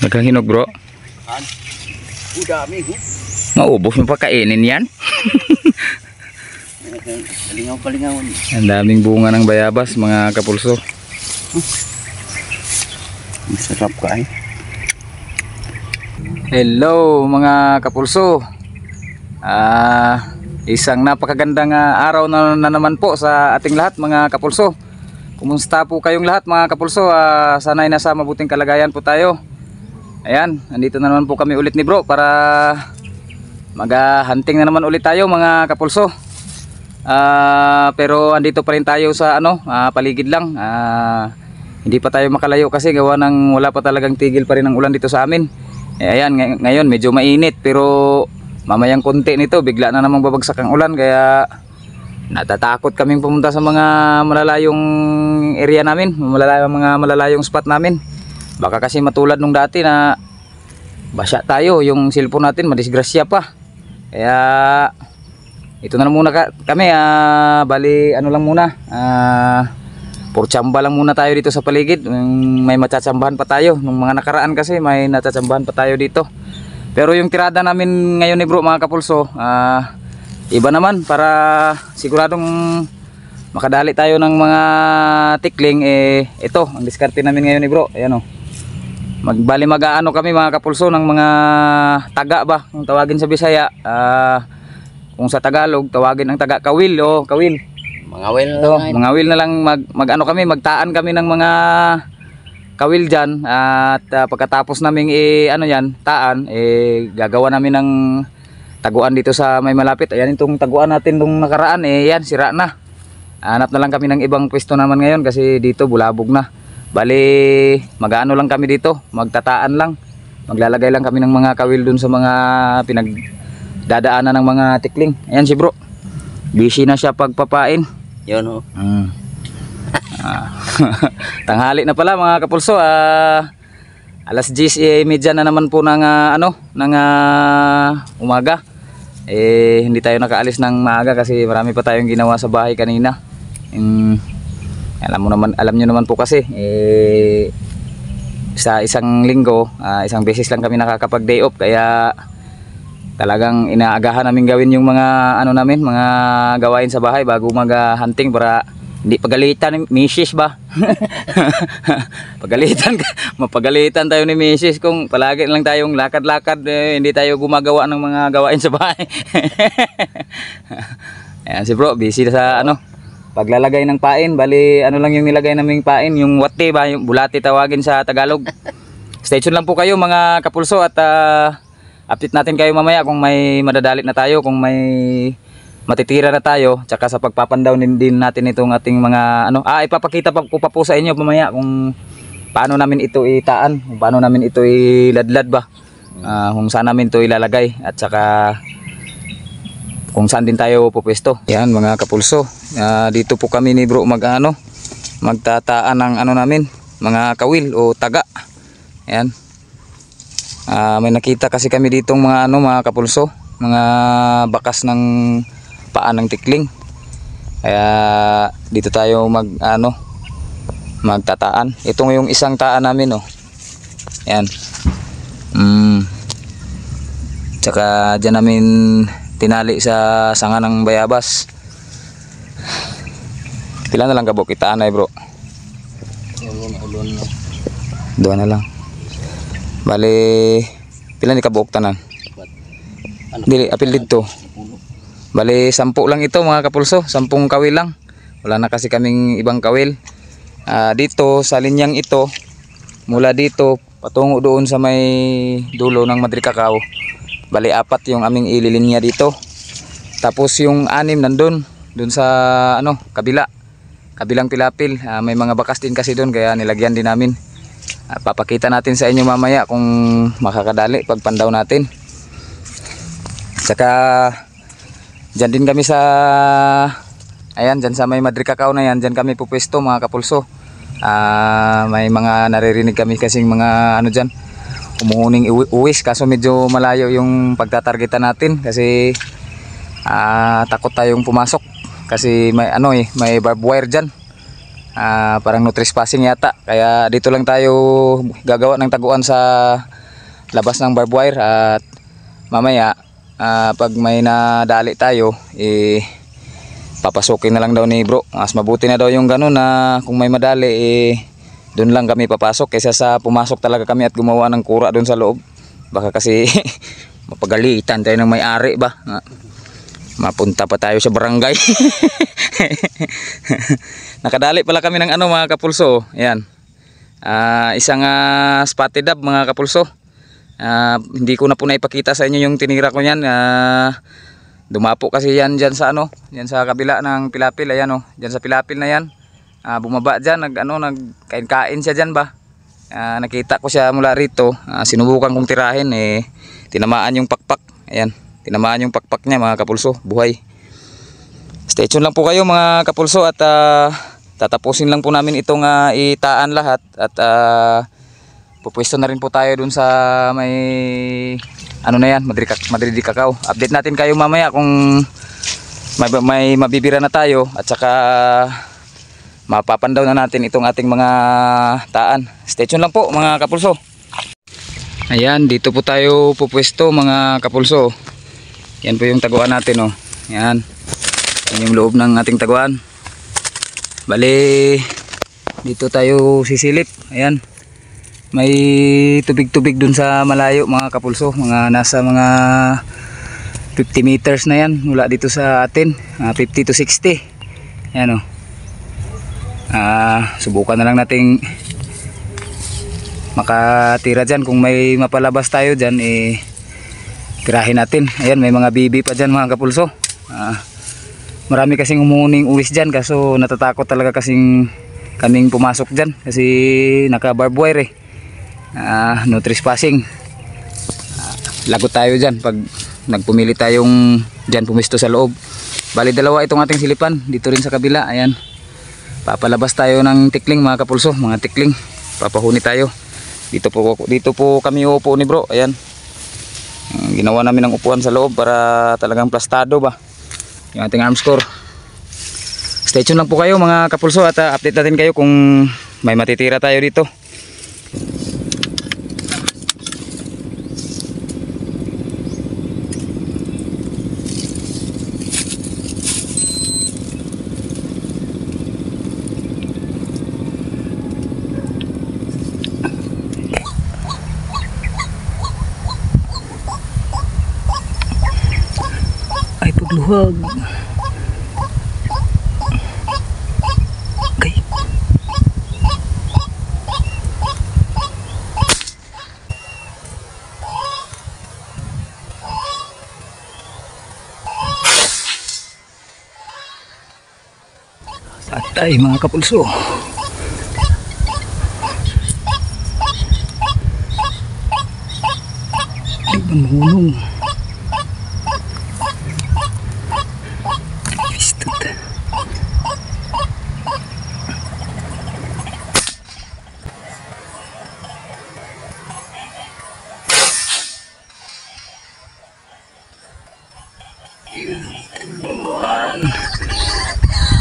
Nagkahinog bro. Dami. Maubos mo pa kainin yan. Kalingaw-kalingawan. Ang daming bunga ng bayabas mga kapulso. Masarap ka eh. Hello mga kapulso. Isang napakagandang araw na naman po sa ating lahat mga kapulso. Kumusta po kayong lahat mga kapulso? Sana'y nasa mabuting kalagayan po tayo. Ayan, nandito na naman po kami ulit ni bro para mag-hunting na naman ulit tayo mga kapulso. Pero andito pa rin tayo sa paligid lang. Hindi pa tayo makalayo kasi gawa ng wala pa talagang tigil pa rin ang ulan dito sa amin. Ayan, ngayon medyo mainit pero mamayang konti nito bigla na namang babagsak ang ulan, kaya natatakot kaming pumunta sa mga malalayong area namin, mga malalayong spot namin. Baka kasi matulad nung dati na basya tayo, yung cellphone natin madisgrasya pa. Kaya ito na lang muna kami, bali lang muna, purtsamba lang muna tayo dito sa paligid. May matsatsambahan pa tayo nung mga nakaraan, kasi may natsatsambahan pa tayo dito. Pero yung tirada namin ngayon ni bro mga kapulso, iba naman, para siguradong makadali tayo ng mga tikling. Ito ang diskarte namin ngayon ni bro. Ayan o, mag-ano kami mga kapulso ng mga taga ba, kung tawagin sa Bisaya. Kung sa Tagalog tawagin ang taga kawil o kawil. Mga wil na lang magtaan kami ng mga kawil dyan. At pagkatapos naming taan, gagawa namin ng taguan dito sa may malapit. Ayan, itong taguan natin nung nakaraan, yan, sira na. Hanap na lang kami ng ibang pwesto naman ngayon kasi dito bulabog na. Bali, mag-ano lang kami dito, magtataan lang. Maglalagay lang kami ng mga kawil dun sa mga pinagdadaanan ng mga tikling. Ayan si bro, busy na siya pagpapain. Yun o. Tanghali na pala mga kapulso. Alas 10:30 na naman po ng umaga. Hindi tayo nakaalis ng maaga kasi marami pa tayong ginawa sa bahay kanina. Alam nyo naman po kasi, sa isang linggo, isang beses lang kami nakakapag day off, kaya talagang inaagahan namin gawin yung mga mga gawain sa bahay bago mag-hunting, para hindi pagalitan ni misis ba. Mapagalitan tayo ni misis kung palagi lang tayong lakad-lakad, hindi tayo gumagawa ng mga gawain sa bahay. Ayan si bro, busy sa paglalagay ng pain. Bali lang yung nilagay naming pain, yung wate ba, yung bulati tawagin sa Tagalog. Stay tuned lang po kayo mga kapulso, at update natin kayo mamaya kung may madadalit na tayo, kung may matitira na tayo, tsaka sa pagpapandaw din natin itong ating mga ipapakita ko pa po sa inyo mamaya kung paano namin ito itaan, kung paano namin ito iladlad ba, kung saan namin ito ilalagay, at saka kung saan din tayo pupwesto. Yan mga kapulso, dito po kami ni bro magtataan ng namin, mga kawil o taga. Yan, may nakita kasi kami ditong mga kapulso, mga bakas ng paan ng tikling. Kaya dito tayo magtataan. Ito yung isang taan namin Yan. Tsaka dyan namin tinali sa sanga ng bayabas. Pila na lang kabok itaan ay bro? Dua na lang. Bali, pila ni kabok tanan? Dili apil dito. Bali 10 lang ito mga kapulso, 10 kawil lang. Wala na kasi kaming ibang kawil. Dito sa linyang ito, mula dito patungo doon sa may dulo ng Madre Cacao, bali 4 yung aming ililinya dito. Tapos yung 6 nandun sa kabilang pilapil. May mga bakas din kasi doon, kaya nilagyan din namin. Papakita natin sa inyo mamaya kung makakadali pagpandaw natin. Saka dyan din kami dyan sa may Madre Cacao na yan, dyan kami pupwesto mga kapulso. May mga naririnig kami kasing mga dyan, umuuning uwis, kaso medyo malayo yung pagtatargetan natin kasi takot tayong pumasok kasi may may barbed wire dyan. Parang no trespassing yata. Kaya dito lang tayo gagawa ng taguan sa labas ng barbed wire. At mamaya pag may nadali tayo, papasukin na lang daw ni bro. Mas mabuti na daw yung ganun na kung may madali, doon lang kami papasok kaysa sa pumasok talaga kami at gumawa ng kura doon sa loob. Baka kasi mapagalitan tayo ng may-ari ba. Mapunta pa tayo sa barangay. Nakadali pala kami ng ano mga kapulso. Ayan. Isang spotted dove mga kapulso. Hindi ko na po naipakita sa inyo yung tinira ko niyan. Dumapo kasi yan dyan sa ano, yan sa kabila ng pilapil. Ayan oh, dyan sa pilapil na yan. Bumaba dyan, nagkain-kain siya dyan ba. Nakita ko siya mula rito. Sinubukan kong tirahin, tinamaan yung pakpak. Ayan, tinamaan yung pakpak niya mga kapulso, buhay. Stay tuned lang po kayo mga kapulso at tatapusin lang po namin itong itaan lahat. At pupwesto na rin po tayo dun sa may ano na yan, Madrid Cacao. Update natin kayo mamaya kung may mabibira na tayo at saka mapapandaw na natin itong ating mga taan. Stay tuned lang po mga kapulso. Ayan, dito po tayo pupwesto mga kapulso. Yan po yung taguan natin oh. Yan. Yan yung loob ng ating taguan. Bali dito tayo sisilip. Ayan. May tubig-tubig dun sa malayo mga kapulso. Mga nasa mga 50 meters na yan mula dito sa atin. 50 to 60. Ayan oh. Subukan na lang nating makatira dyan. Kung may mapalabas tayo dyan, tirahin natin. Ayan, may mga bibi pa dyan mga kapulso. Marami kasing umuuning uwis dyan, kaso natatakot talaga kasing kaming pumasok dyan kasi naka barbed wire no trespassing. Lagot tayo dyan pag nagpumili tayong dyan pumisto sa loob. Bali dalawa itong ating silipan, dito rin sa kabila. Ayan, papalabas tayo ng tikling mga kapulso, mga tikling, papahuni tayo. Dito po kami uupo ni bro. Ayan, ginawa namin ng upuan sa loob para talagang plastado ba yung ating arm score. Stay tuned lang po kayo mga kapulso at update natin kayo kung may matitira tayo dito. Ay pagluhag. Okay. Atay mga kapulso. Di ba mahulong?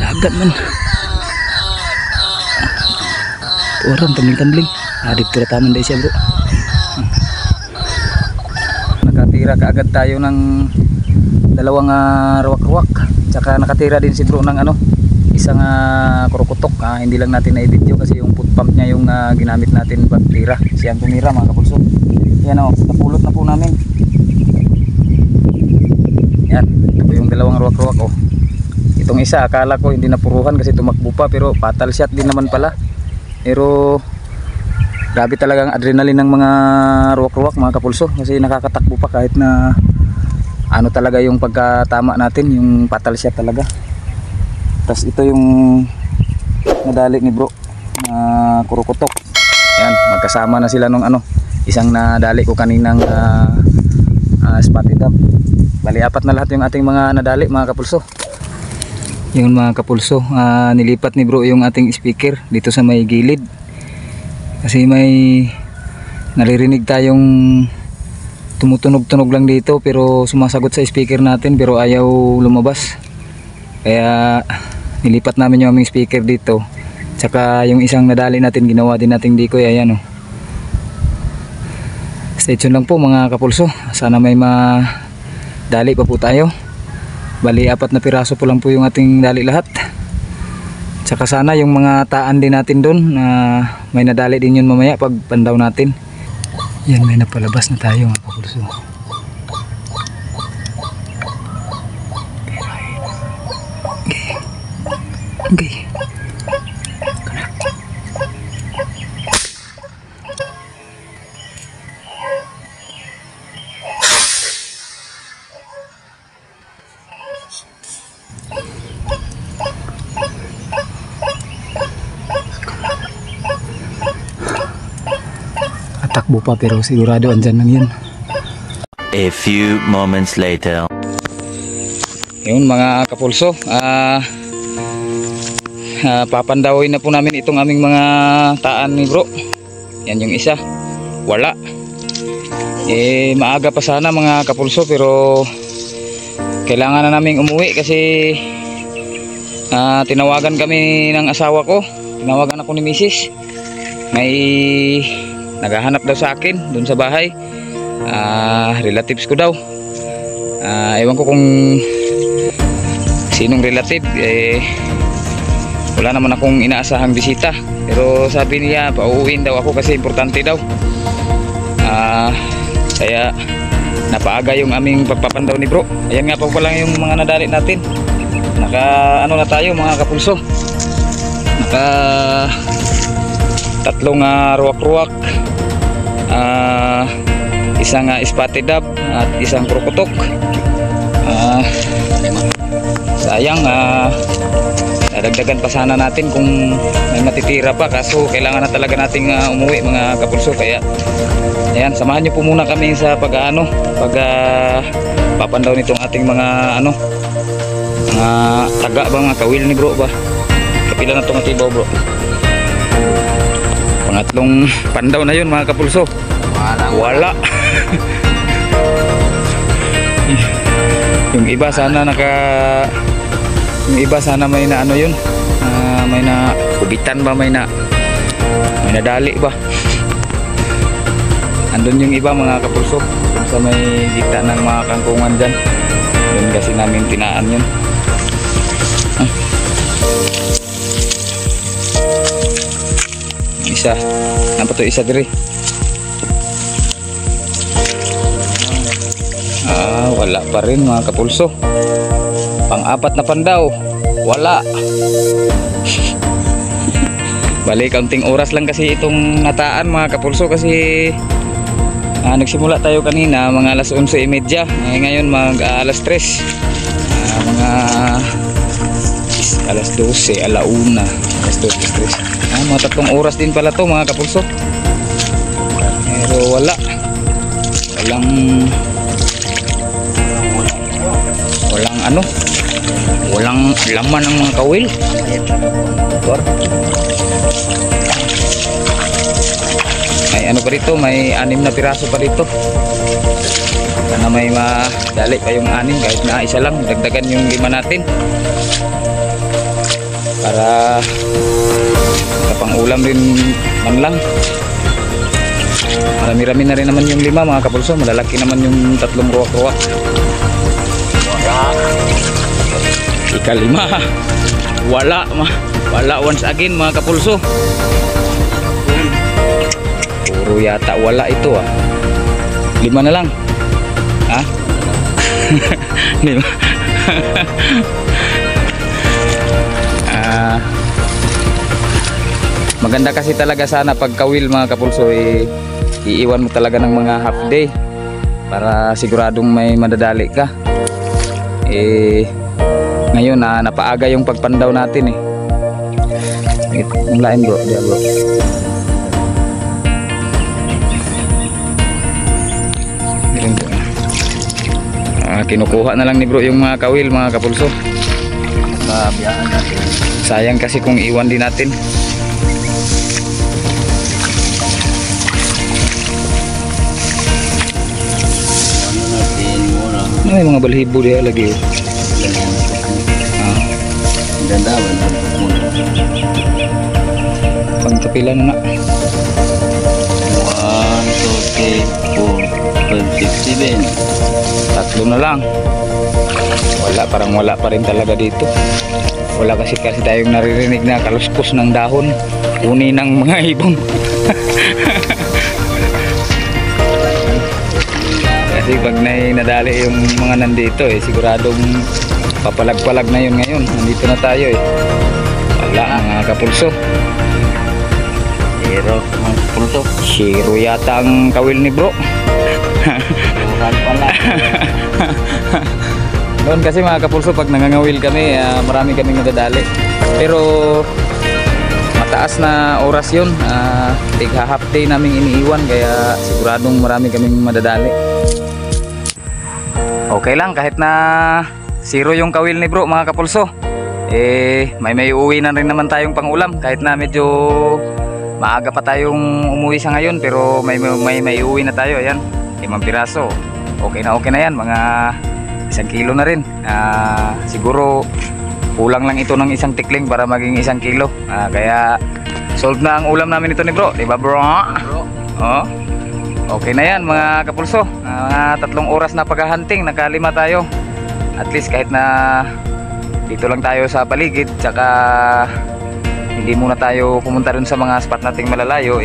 Dagat man. Orang tambling-tambling. Dito na taman dahil siya bro. Nakatira kaagad tayo ng dalawang ruwak-ruwak. Tsaka nakatira din si bro ng isang kurukutok. Hindi lang natin na-video kasi yung foot pump niya yung ginamit natin pagtira. Siyang tumira mga kapulso. Yan o, napulot na po namin. Yan, ito po yung dalawang ruwak-ruwak oh. Itong isa akala ko hindi napuruhan kasi tumakbo pa, pero fatal shot din naman pala. Pero grabe talagang adrenaline ng mga ruwak-ruwak mga kapulso kasi nakakatakbo pa kahit na talaga yung pagkatama natin, yung fatal shot talaga. Tapos ito yung nadali ni bro na kurukutok. Yan, magkasama na sila nung isang nadali ko kaninang spotted dove. Bali apat na lahat yung ating mga nadali mga kapulso. Yung mga kapulso, nilipat ni bro yung ating speaker dito sa may gilid kasi may naririnig tayong tumutunog-tunog lang dito pero sumasagot sa speaker natin pero ayaw lumabas. Kaya nilipat namin yung aming speaker dito, Tsaka yung isang nadali natin, ginawa din nating decoy. Ayan oh. Stay tuned lang po mga kapulso. Sana may madali pa po tayo. Bali 4 na piraso po lang po yung ating dali lahat. Tsaka sana yung mga taan din natin doon na may nadali din yun mamaya pag pandaw natin. Yan, may napalabas na tayo mga kapulso. Okay. Takbo pa pero sigurado andyan lang yun. A few moments later. Yun mga kapulso, papandawin na po namin itong aming mga taan ni bro. Yan yung isa, wala. Maaga pa sana mga kapulso pero kailangan na namin umuwi kasi tinawagan kami ng asawa ko. Tinawagan ako ni Mrs. May naghahanap daw sa akin dun sa bahay. Relatives ko daw. Ewan ko kung sinong relative. Wala naman akong inaasahang bisita. Pero sabi niya pauuwiin daw ako kasi importante daw. Kaya napaaga yung aming pagpapandaw ni bro. Ayan nga pa pala yung mga nadali natin. Naka ano na tayo mga kapulso. Naka 3 ruwak-ruwak. Isang spotted dab at isang krokotok. Sayang, nadagdagan pa sana natin kung may matitira pa, kaso kailangan na talaga nating umuwi mga kapulso. Kaya ayan, samahan nyo po muna kami sa papandaw nitong ating mga mga taga ba, mga kawil ni bro ba. Kapila na itong atibaw bro. Pangatlong pandaw na yun mga kapulso. Wala. Yung iba sana may na ano yun, may na kubitan ba, may nadali ba. Andun yung iba mga kapulso kung sa may gitna ng mga kangkungan dyan. Doon kasi namin tinaan yun. Isa nampa to, isa diri. Wala pa rin mga kapulso. Pang-4 na pandaw, wala. Bali kaunting oras lang kasi itong nataan mga kapulso kasi nagsimula tayo kanina mga alas 11:30. Ngayon alas 3. Mga alas 12, alauna, alas 12, 3. Mga 3 oras din pala to mga kapulso. Pero walang laman ng mga kawil. May ano pa rito, may 6 na piraso pa rito. Sana may madali pa yung 6, kahit na isa lang, dagdagan yung 5 natin para kapang ulam rin man lang. Marami-rami na rin naman yung 5 mga kapulso, malalaki naman yung 3 ruwak-ruwak. Ika-5, wala once again mga kapulso. Puro yata wala ito 5 na lang. 5. Maganda kasi talaga sana pag kawil mga kapulso, iiwan mo talaga ng mga half day para siguradong may madadali ka. Ngayon napaaga yung pagpandaw natin ang lain bro, dia bro. Kinukuha na lang ni bro yung mga kawil mga kapulso. Sayang kasi kung iwan din natin. May mga balhibo dia lagi. kapila na na. 1, 2, 3, 4, 5, 6, 7. Tatlo na lang. Wala, parang wala pa rin talaga dito. Wala kasi tayong naririnig na kaluskos ng dahon, uni ng mga ibon. Kasi pag nadali yung mga nandito siguradong papalag-palag na yun ngayon. Nandito na tayo Wala mga kapulso. Zero, mga kapulso. Zero yata ang kawil ni bro. Uran pala. Noon kasi mga kapulso pag nangangawil kami, marami kaming nadadali. Pero mataas na oras yun. Tigha half day naming iniiwan, kaya siguradong marami kaming madadali. Okay lang kahit na zero yung kawil ni bro mga kapulso. May uwi na rin naman tayong pangulam kahit na medyo maaga pa tayong umuwi sa ngayon, pero may uwi na tayo. Ayan, 5 piraso. Okay na yan, mga 1 kilo na rin. Siguro kulang lang ito ng 1 tikling para maging 1 kilo. Kaya solve na ang ulam namin ito ni bro, diba bro? Oh. Okay na yan mga kapulso. Mga 3 oras na paghahunting, nakalima tayo. At least kahit na dito lang tayo sa paligid, tsaka hindi muna tayo pumunta dun sa mga spot nating malalayo,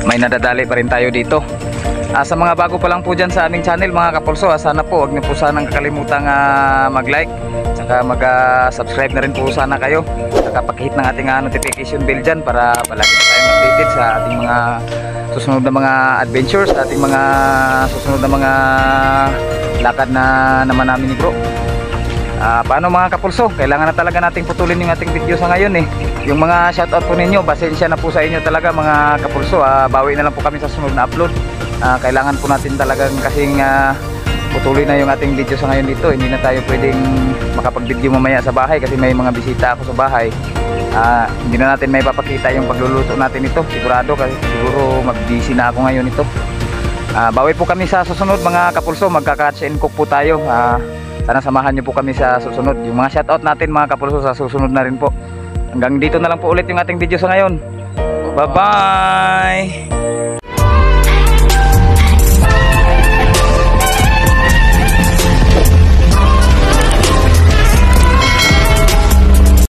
may nadadali pa rin tayo dito. Sa mga bago pa lang po dyan sa aming channel mga kapulso, sana po huwag niyo po sanang kakalimutang mag-like, tsaka mag-subscribe na rin po sana kayo, tsaka pakihit ng ating notification bell dyan para palagi po tayong updated sa ating mga susunod na mga adventures, sa ating mga susunod na mga lakad na naman namin ni bro. Paano mga kapulso, kailangan na talaga nating putulin yung ating video sa ngayon Yung mga shoutout po ninyo, pasensya na po sa inyo talaga mga kapulso. Bawi na lang po kami sa sunod na upload. Kailangan po natin talagang kasing putulin na yung ating video sa ngayon dito. Hindi na tayo pwedeng makapag-video mamaya sa bahay kasi may mga bisita ako sa bahay. Hindi na natin may papakita yung pagluluto natin ito, sigurado, kasi siguro mag-busy na ako ngayon ito. Bawi po kami sa susunod mga kapulso, magka-catch and cook po tayo. Sana samahan niyo po kami sa susunod. Yung mga shoutout natin mga kapulso sa susunod na rin po. Hanggang dito na lang po ulit yung ating video sa ngayon. Bye bye.